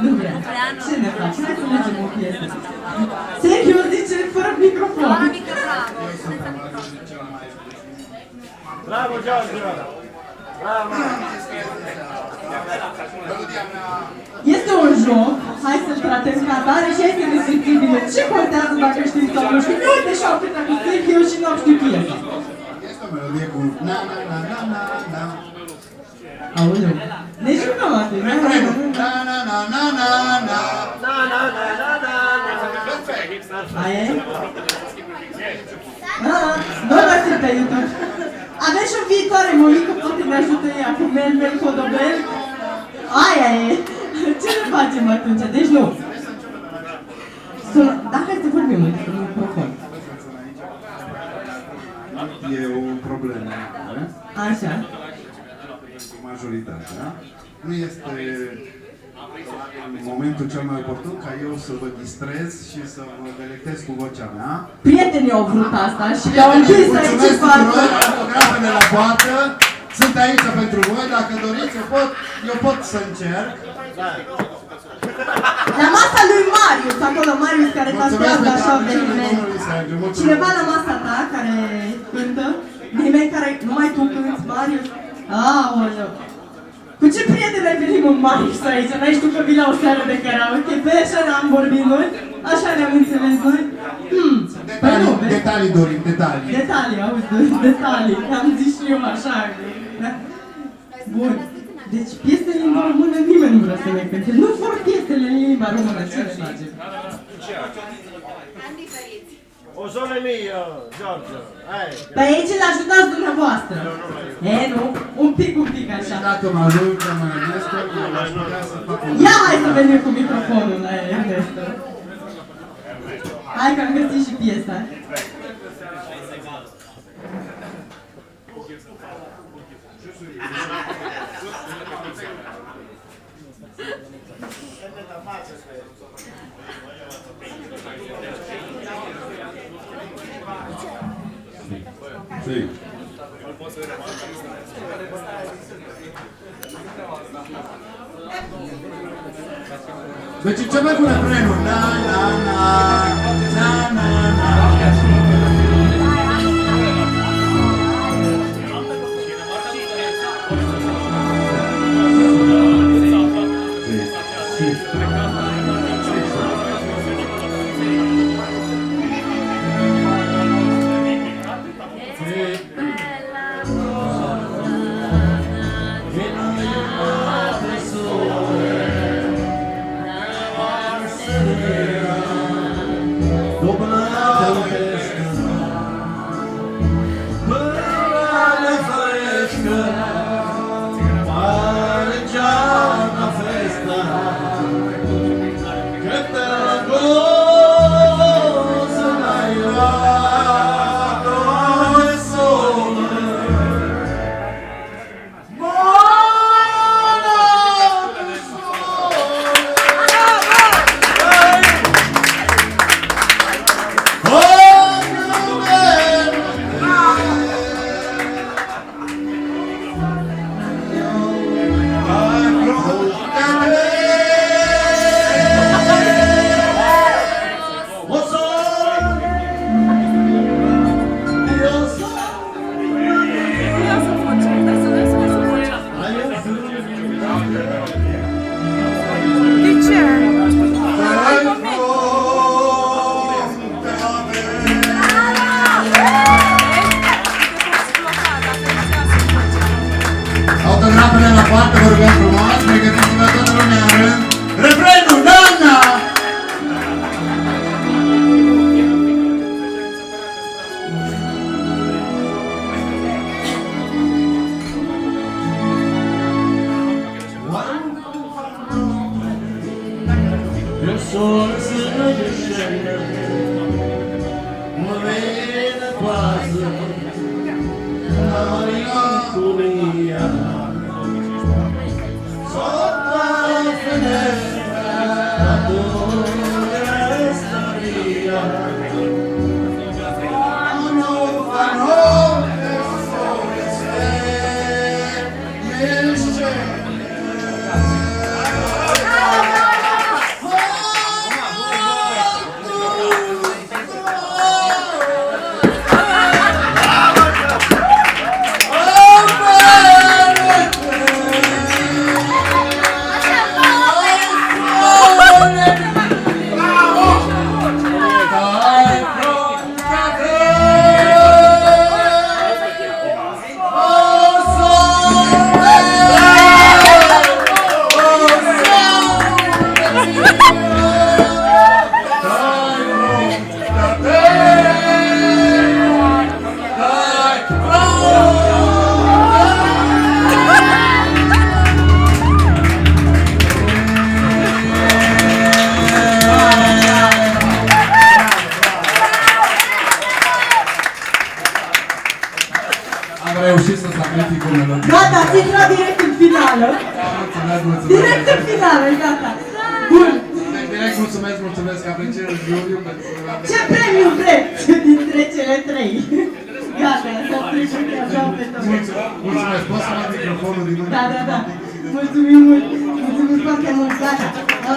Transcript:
Nu vrea. Ce ne faci? Hai să mergem o piesă. Serios, zice, fără microfon. Fără microfon. Bravo, Giorgio! Bravo! Este un joc, hai să-l tratăm ca atare și hai să ne simțim bine. Ce contează dacă știi sau nu știi? Uite și-au cântat cu Sergio și n-au știut piesa. Este o melodie cu na-na-na-na-na-na. Aoleu. Ne jucăm atât. Na-na-na-na-na-na. Aia e? Nu găsim pe YouTube. Avem și o viitoare mămică, poate ne ajută ea cu Mel Codobel. Aia e. Ce ne facem atunci? Deci nu. Dacă să vorbim în microfon. E o problemă. Așa. Majoritatea. Nu este momentul cel mai oportun ca eu să vă distrez și să vă delectez cu vocea mea. Prietenii au vrut asta și le-au închis aici în față. Autografele la poartă. Sunt aici pentru voi. Dacă doriți, eu pot să încerc. La masa lui Marius, acolo Marius care dansează așa eveniment. Cineva la masa ta care cântă? Nimeni care numai tu cânti, Marius? Aoleu! Cu ce prieteni ai venit cu Marius aici? N-ai știut că vii la o seară de karaoke? Pe așa ne-am vorbit noi? Așa ne-am înțeles noi? Detalii dorim, detalii. Detalii, auzi, detalii. Am zis și eu așa. Bun. Deci piese în limba română nimeni nu vrea să le cânte. Nu vor piesele în limba română, ce le facem? O sole mio, Giorgio. Pe aici le ajutați dumneavoastră. Nu, un pic așa. Dacă mă ajută, mă Ernesto, aș putea să fac un... Ia hai să venim cu microfonul la Ernesto. Hai că am găsit și piesa. Sì. Deci începe cu refrenul. Na, na, na, na, na, na. Autografele la poartă, vă rugăm frumos, pregătiți-vă toată lumea în rând. Refrenul, doamna! Il sole se ne scende, una vena quasi, una malinconia. Sotto la finestra, tu resta via. Fa notte, il sole se ne scende. finală. Mulțumesc, mulțumesc. Direct în finală, gata. Bun. Direct mulțumesc, apreciez Iuliu pentru... Ce premiu vreți dintre cele trei? Gata, s-a trecut așa pe tot. Mulțumesc, poți să mă microfonul din mână? Da. Mulțumim mult, mulțumim foarte mult, gata.